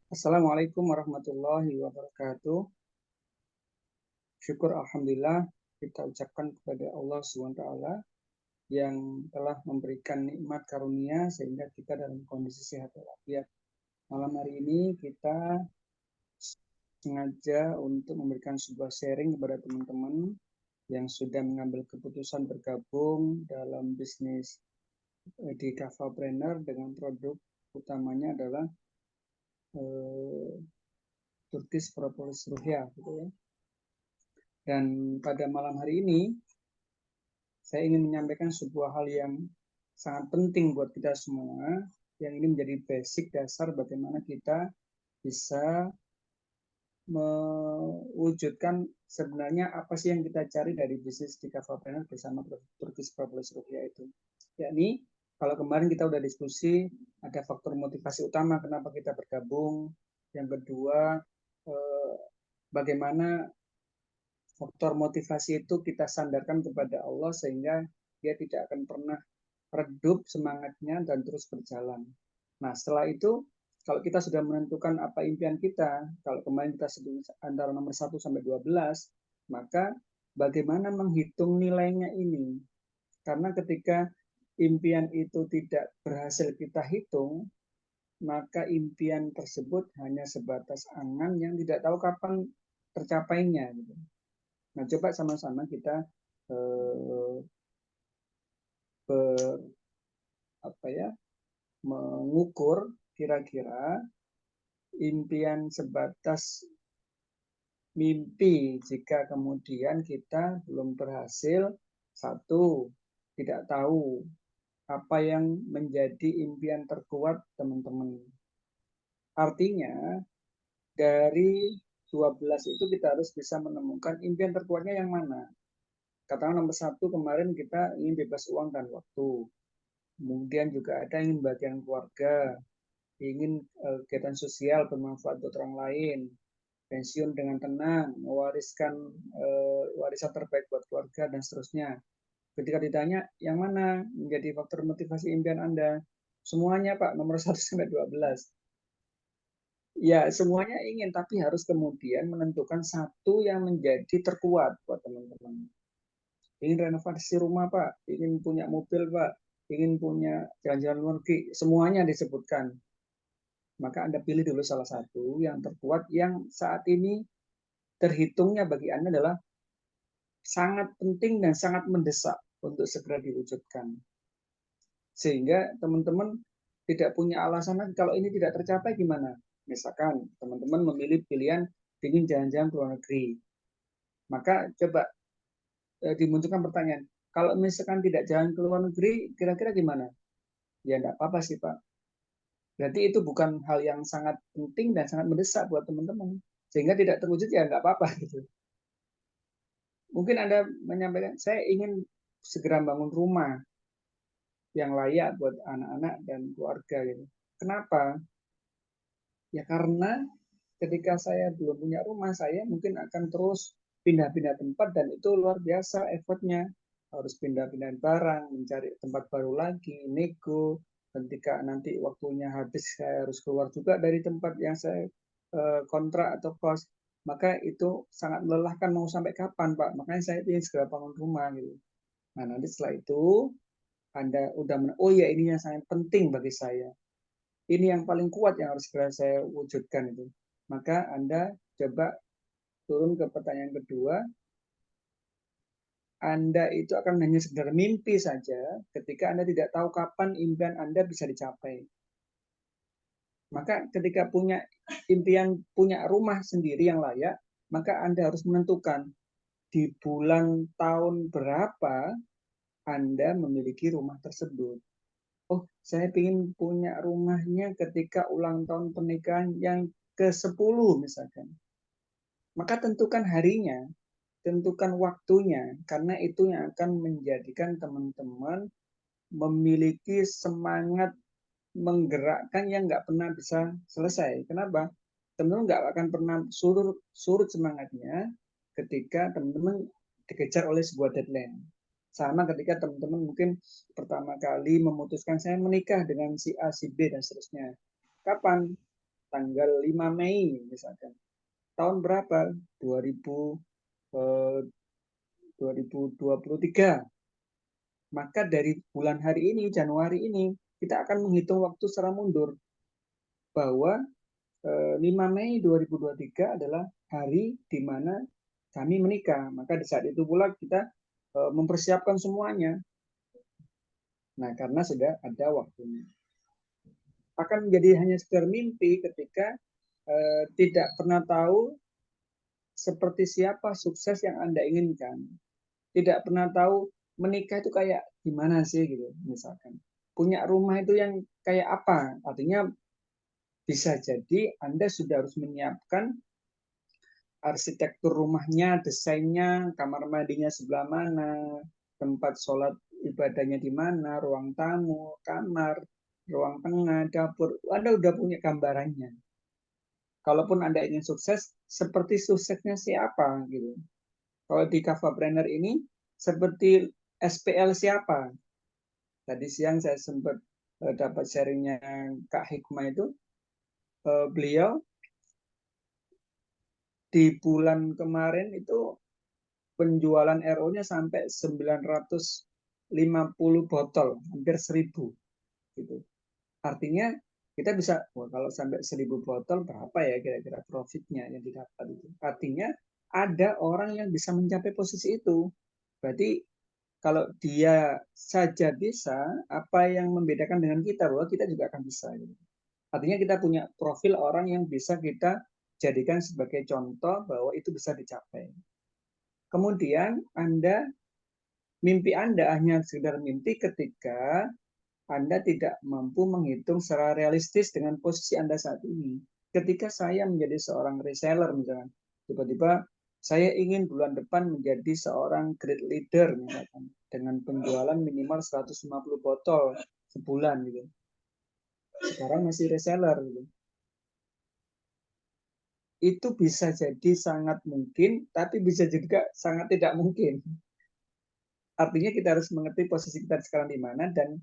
Assalamualaikum warahmatullahi wabarakatuh. Syukur Alhamdulillah kita ucapkan kepada Allah SWT yang telah memberikan nikmat karunia sehingga kita dalam kondisi sehat walafiat. Malam hari ini kita sengaja untuk memberikan sebuah sharing kepada teman-teman yang sudah mengambil keputusan bergabung dalam bisnis di Kavapreneur dengan produk utamanya adalah Turkish Propolis Ruhya, gitu ya. Dan pada malam hari ini saya ingin menyampaikan sebuah hal yang sangat penting buat kita semua, yang ini menjadi basic dasar bagaimana kita bisa mewujudkan sebenarnya apa sih yang kita cari dari bisnis di Kavapreneur bersama Turkish Propolis Ruhya itu. Yakni, kalau kemarin kita udah diskusi, ada faktor motivasi utama kenapa kita bergabung. Yang kedua, bagaimana faktor motivasi itu kita sandarkan kepada Allah sehingga dia tidak akan pernah redup semangatnya dan terus berjalan. Nah, setelah itu kalau kita sudah menentukan apa impian kita, kalau kemarin kita sebut antara nomor 1 sampai 12, maka bagaimana menghitung nilainya ini? Karena ketika impian itu tidak berhasil kita hitung, maka impian tersebut hanya sebatas angan yang tidak tahu kapan tercapainya. Nah, coba sama-sama kita mengukur kira-kira impian sebatas mimpi jika kemudian kita belum berhasil. Satu, tidak tahu apa yang menjadi impian terkuat teman-teman. Artinya dari 12 itu kita harus bisa menemukan impian terkuatnya yang mana. Katakan nomor 1 kemarin kita ingin bebas uang dan waktu. Kemudian juga ada ingin bagian keluarga, ingin kegiatan sosial bermanfaat untuk orang lain, pensiun dengan tenang, mewariskan warisan terbaik buat keluarga, dan seterusnya. Ketika ditanya, yang mana menjadi faktor motivasi impian Anda? Semuanya, Pak, nomor 1 sampai 12. Ya, semuanya ingin, tapi harus kemudian menentukan satu yang menjadi terkuat buat teman-teman. Ingin renovasi rumah, Pak. Ingin punya mobil, Pak. Ingin punya jalan-jalan luar negeri. Semuanya disebutkan. Maka Anda pilih dulu salah satu yang terkuat, yang saat ini terhitungnya bagi Anda adalah sangat penting dan sangat mendesak untuk segera diwujudkan. Sehingga teman-teman tidak punya alasan lagi kalau ini tidak tercapai gimana. Misalkan teman-teman memilih pilihan ingin jalan-jalan ke luar negeri. Maka coba dimunculkan pertanyaan, kalau misalkan tidak jalan ke luar negeri, kira-kira gimana? Ya enggak apa-apa sih, Pak. Berarti itu bukan hal yang sangat penting dan sangat mendesak buat teman-teman. Sehingga tidak terwujud, ya enggak apa-apa gitu. Mungkin Anda menyampaikan, saya ingin segera bangun rumah yang layak buat anak-anak dan keluarga gitu. Kenapa? Ya karena ketika saya belum punya rumah, saya mungkin akan terus pindah-pindah tempat dan itu luar biasa effortnya. Harus pindah-pindah barang, mencari tempat baru lagi, nego. Ketika nanti waktunya habis, saya harus keluar juga dari tempat yang saya kontrak atau kos. Maka itu sangat melelahkan, mau sampai kapan, Pak? Makanya saya ingin segera bangun rumah gitu. Nah, nanti setelah itu Anda udah oh ya, ini yang sangat penting bagi saya. Ini yang paling kuat yang harus segera saya wujudkan itu. Maka Anda coba turun ke pertanyaan kedua. Anda itu akan hanya sekedar mimpi saja ketika Anda tidak tahu kapan impian Anda bisa dicapai. Maka ketika punya impian, punya rumah sendiri yang layak, maka Anda harus menentukan di bulan tahun berapa Anda memiliki rumah tersebut. Oh, saya ingin punya rumahnya ketika ulang tahun pernikahan yang ke-10 misalkan. Maka tentukan harinya, tentukan waktunya, karena itu yang akan menjadikan teman-teman memiliki semangat menggerakkan yang nggak pernah bisa selesai. Kenapa? Teman-teman nggak akan pernah surut semangatnya ketika teman-teman dikejar oleh sebuah deadline. Sama ketika teman-teman mungkin pertama kali memutuskan saya menikah dengan si A, si B, dan seterusnya. Kapan? tanggal 5 Mei misalkan. Tahun berapa? 2023. Maka dari bulan hari ini, Januari ini, kita akan menghitung waktu secara mundur bahwa 5 Mei 2023 adalah hari di mana kami menikah. Maka di saat itu pula kita mempersiapkan semuanya. Nah, karena sudah ada waktunya. Akan menjadi hanya sekedar mimpi ketika tidak pernah tahu seperti siapa sukses yang Anda inginkan. Tidak pernah tahu menikah itu kayak gimana sih gitu, misalkan. Punya rumah itu yang kayak apa? Artinya bisa jadi Anda sudah harus menyiapkan arsitektur rumahnya, desainnya, kamar mandinya sebelah mana, tempat sholat ibadahnya di mana, ruang tamu, kamar, ruang tengah, dapur. Anda udah punya gambarannya. Kalaupun Anda ingin sukses, seperti suksesnya siapa gitu. Kalau di Kavapreneur ini seperti SPL siapa? Tadi siang saya sempat dapat sharingnya Kak Hikmah itu, beliau di bulan kemarin itu penjualan RO-nya sampai 950 botol, hampir 1000 gitu. Artinya kita bisa, kalau sampai 1000 botol berapa ya kira-kira profitnya yang didapat itu. Artinya ada orang yang bisa mencapai posisi itu. Berarti kalau dia saja bisa, apa yang membedakan dengan kita bahwa kita juga akan bisa. Gitu. Artinya kita punya profil orang yang bisa kita jadikan sebagai contoh bahwa itu bisa dicapai. Kemudian mimpi Anda hanya sekedar mimpi ketika Anda tidak mampu menghitung secara realistis dengan posisi Anda saat ini. Ketika saya menjadi seorang reseller misalkan, tiba-tiba saya ingin bulan depan menjadi seorang great leader misalkan, dengan penjualan minimal 150 botol sebulan gitu. Sekarang masih reseller gitu. Itu bisa jadi sangat mungkin, tapi bisa juga sangat tidak mungkin. Artinya kita harus mengerti posisi kita sekarang di mana dan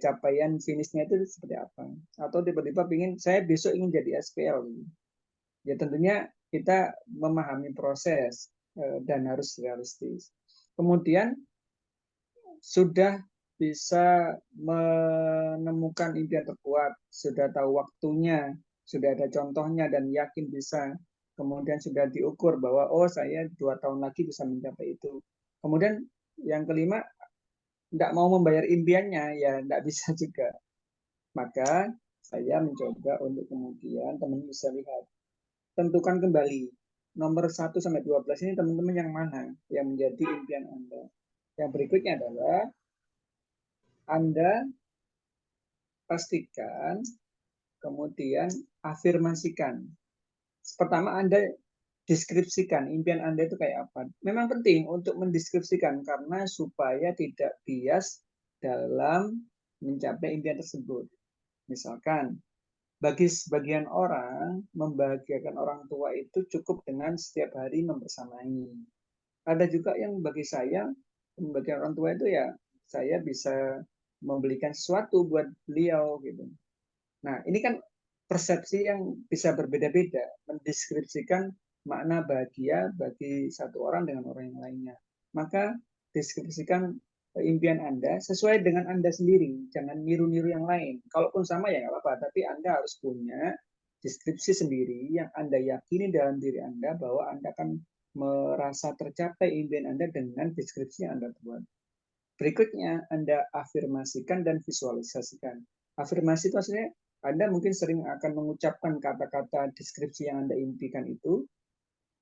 capaian finishnya itu seperti apa. Atau tiba-tiba saya besok ingin jadi SPL. Ya tentunya kita memahami proses dan harus realistis. Kemudian sudah bisa menemukan impian terkuat, sudah tahu waktunya, sudah ada contohnya dan yakin bisa. Kemudian sudah diukur bahwa oh saya 2 tahun lagi bisa mencapai itu. Kemudian yang kelima, tidak mau membayar impiannya, ya tidak bisa juga. Maka saya mencoba untuk kemudian teman bisa lihat, tentukan kembali nomor 1 sampai 12 ini teman-teman yang mana yang menjadi impian Anda. Yang berikutnya adalah Anda pastikan, kemudian afirmasikan. Pertama Anda deskripsikan impian Anda itu kayak apa. Memang penting untuk mendeskripsikan karena supaya tidak bias dalam mencapai impian tersebut. Misalkan, bagi sebagian orang, membahagiakan orang tua itu cukup dengan setiap hari membersamai. Ada juga yang bagi saya, membahagiakan orang tua itu ya, saya bisa membelikan sesuatu buat beliau gitu. Nah, ini kan persepsi yang bisa berbeda-beda, mendeskripsikan makna bahagia bagi satu orang dengan orang yang lainnya. Maka deskripsikan impian Anda sesuai dengan Anda sendiri, jangan niru-niru yang lain. Kalaupun sama ya nggak apa-apa, tapi Anda harus punya deskripsi sendiri yang Anda yakini dalam diri Anda bahwa Anda akan merasa tercapai impian Anda dengan deskripsi yang Anda buat. Berikutnya, Anda afirmasikan dan visualisasikan. Afirmasi itu maksudnya Anda mungkin sering akan mengucapkan kata-kata deskripsi yang Anda impikan itu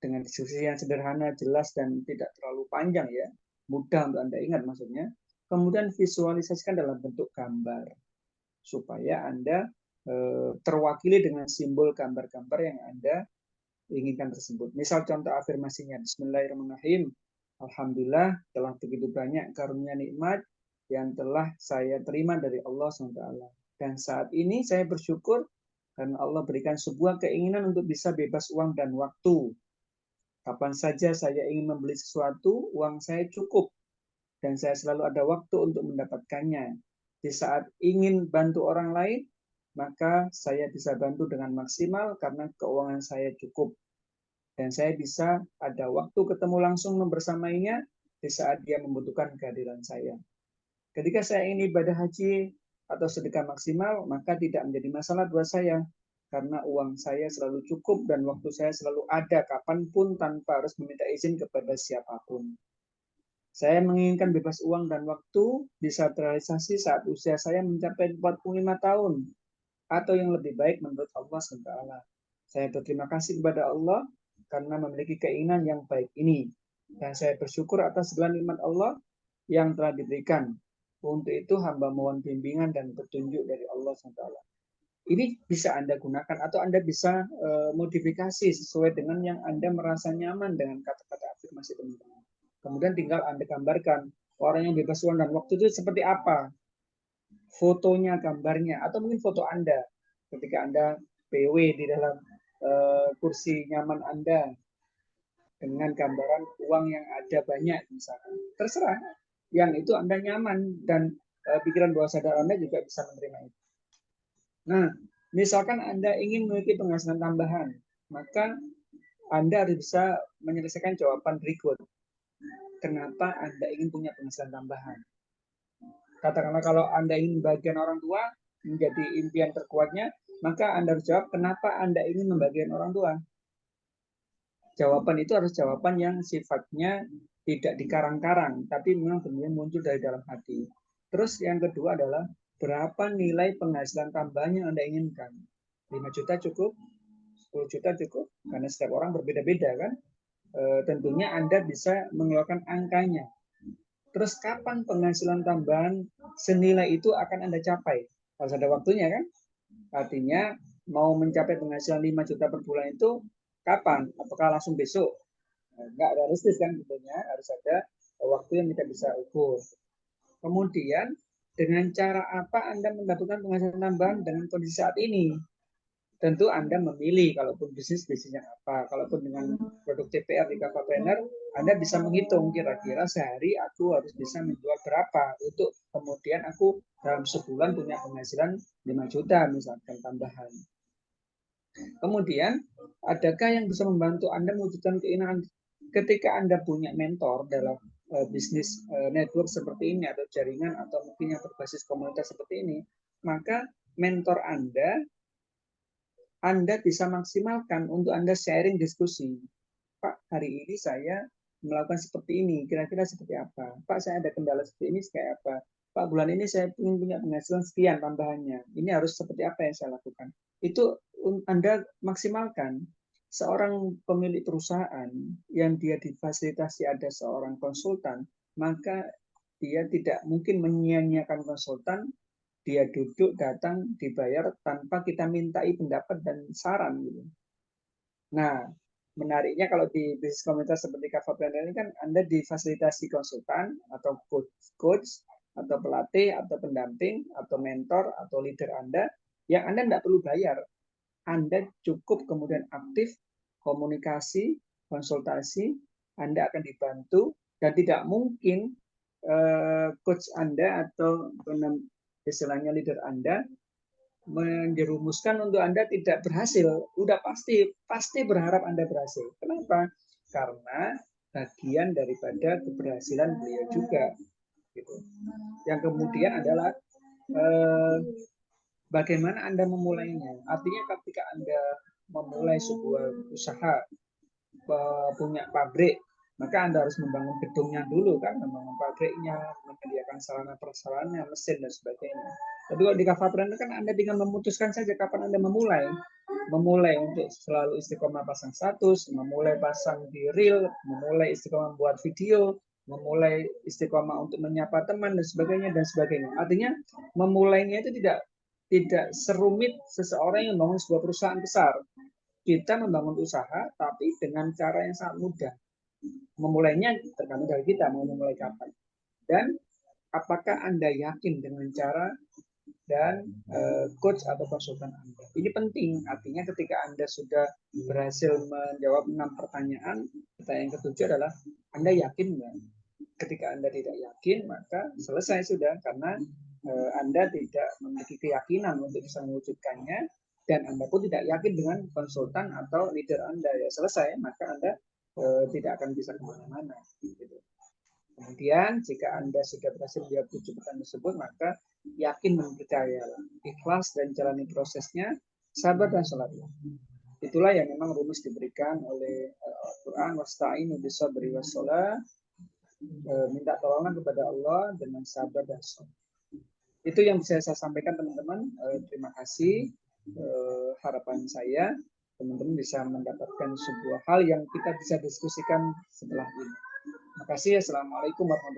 dengan deskripsi yang sederhana, jelas, dan tidak terlalu panjang ya. Mudah untuk Anda ingat maksudnya. Kemudian visualisasikan dalam bentuk gambar supaya Anda terwakili dengan simbol gambar-gambar yang Anda inginkan tersebut. Misal contoh afirmasinya, Bismillahirrahmanirrahim. Alhamdulillah telah begitu banyak karunia nikmat yang telah saya terima dari Allah SWT. Dan saat ini saya bersyukur karena Allah berikan sebuah keinginan untuk bisa bebas uang dan waktu. Kapan saja saya ingin membeli sesuatu, uang saya cukup. Dan saya selalu ada waktu untuk mendapatkannya. Di saat ingin bantu orang lain, maka saya bisa bantu dengan maksimal karena keuangan saya cukup. Dan saya bisa ada waktu ketemu langsung membersamainya di saat dia membutuhkan kehadiran saya. Ketika saya ingin ibadah haji atau sedekah maksimal, maka tidak menjadi masalah buat saya. Karena uang saya selalu cukup dan waktu saya selalu ada kapanpun tanpa harus meminta izin kepada siapapun. Saya menginginkan bebas uang dan waktu bisa terrealisasi saat usia saya mencapai 45 tahun atau yang lebih baik menurut Allah SWT. Saya berterima kasih kepada Allah karena memiliki keinginan yang baik ini. Dan saya bersyukur atas segala nikmat Allah yang telah diberikan. Untuk itu hamba mohon bimbingan dan petunjuk dari Allah SWT. Ini bisa Anda gunakan atau Anda bisa modifikasi sesuai dengan yang Anda merasa nyaman dengan kata-kata afirmasi teman-teman. Kemudian tinggal Anda gambarkan orang yang bebas uang dan waktu itu seperti apa. Fotonya, gambarnya, atau mungkin foto Anda ketika Anda PW di dalam kursi nyaman Anda dengan gambaran uang yang ada banyak misalkan. Terserah, yang itu Anda nyaman dan pikiran bawah sadar Anda juga bisa menerima itu. Nah, misalkan Anda ingin memiliki penghasilan tambahan, maka Anda harus bisa menyelesaikan jawaban berikut. Kenapa Anda ingin punya penghasilan tambahan? Katakanlah kalau Anda ingin membagian orang tua menjadi impian terkuatnya, maka Anda harus jawab kenapa Anda ingin membagian orang tua. Jawaban itu harus jawaban yang sifatnya tidak dikarang-karang, tapi memang benar-benar muncul dari dalam hati. Terus yang kedua adalah berapa nilai penghasilan tambahan yang Anda inginkan. 5 juta cukup, 10 juta cukup, karena setiap orang berbeda-beda kan. Tentunya Anda bisa mengeluarkan angkanya. Terus kapan penghasilan tambahan senilai itu akan Anda capai? Harus ada waktunya kan? Artinya mau mencapai penghasilan 5 juta per bulan itu kapan? Apakah langsung besok? Enggak realistis kan tentunya, harus ada waktu yang kita bisa ukur. Kemudian dengan cara apa Anda mendapatkan penghasilan tambahan dengan kondisi saat ini? Tentu Anda memilih, kalaupun bisnisnya apa. Kalaupun dengan produk TPR di Kava Planner, Anda bisa menghitung kira-kira sehari aku harus bisa menjual berapa untuk kemudian aku dalam sebulan punya penghasilan 5 juta misalkan tambahan. Kemudian, adakah yang bisa membantu Anda mewujudkan keinginan ketika Anda punya mentor dalam bisnis network seperti ini atau jaringan atau mungkin yang berbasis komunitas seperti ini, maka mentor Anda bisa maksimalkan untuk Anda sharing diskusi. Pak, hari ini saya melakukan seperti ini, kira-kira seperti apa? Pak, saya ada kendala seperti ini, kayak apa? Pak, bulan ini saya ingin punya penghasilan sekian tambahannya. Ini harus seperti apa yang saya lakukan? Itu Anda maksimalkan. Seorang pemilik perusahaan yang dia difasilitasi ada seorang konsultan, maka dia tidak mungkin menyia-nyiakan konsultan. Dia duduk, datang, dibayar tanpa kita mintai pendapat dan saran. Gitu. Nah, menariknya kalau di bisnis komunitas seperti Kava Planner ini kan Anda difasilitasi konsultan atau coach atau pelatih atau pendamping atau mentor atau leader Anda yang Anda tidak perlu bayar. Anda cukup kemudian aktif komunikasi, konsultasi, Anda akan dibantu dan tidak mungkin coach Anda atau istilahnya leader Anda menjerumuskan untuk Anda tidak berhasil. Udah pasti berharap Anda berhasil. Kenapa? Karena bagian daripada keberhasilan beliau juga. Gitu. Yang kemudian adalah bagaimana Anda memulainya. Artinya ketika Anda memulai sebuah usaha, punya pabrik, maka Anda harus membangun gedungnya dulu kan, membangun pabriknya, menyediakan sarana prasarana, mesin dan sebagainya. Tapi kalau di Kava Planner kan Anda tinggal memutuskan saja kapan Anda memulai. Memulai untuk selalu istiqomah pasang status, memulai pasang di reel, memulai istiqomah buat video, memulai istiqomah untuk menyapa teman dan sebagainya dan sebagainya. Artinya memulainya itu tidak serumit seseorang yang membangun sebuah perusahaan besar. Kita membangun usaha tapi dengan cara yang sangat mudah. Memulainya tergantung dari kita mau memulai kapan. Dan apakah Anda yakin dengan cara dan coach atau konsultan Anda? Ini penting, artinya ketika Anda sudah berhasil menjawab 6 pertanyaan, pertanyaan ketujuh adalah Anda yakin nggak? Ketika Anda tidak yakin, maka selesai sudah, karena Anda tidak memiliki keyakinan untuk bisa mewujudkannya, dan Anda pun tidak yakin dengan konsultan atau leader Anda, ya selesai, maka Anda tidak akan bisa kemana-mana. Gitu. Kemudian jika Anda sudah berhasil menjawab 7 pertanyaan tersebut, maka yakin dan percaya, ikhlas dan jalani prosesnya, sabar dan sholatlah. Itulah yang memang rumus diberikan oleh Al-Quran, wasta'inu bisabri wassalah, minta tolongan kepada Allah dengan sabar dan sholat. Itu yang bisa saya sampaikan teman-teman. Terima kasih. Harapan saya teman-teman bisa mendapatkan sebuah hal yang kita bisa diskusikan setelah ini. Terima kasih. Assalamualaikum warahmatullahi wabarakatuh.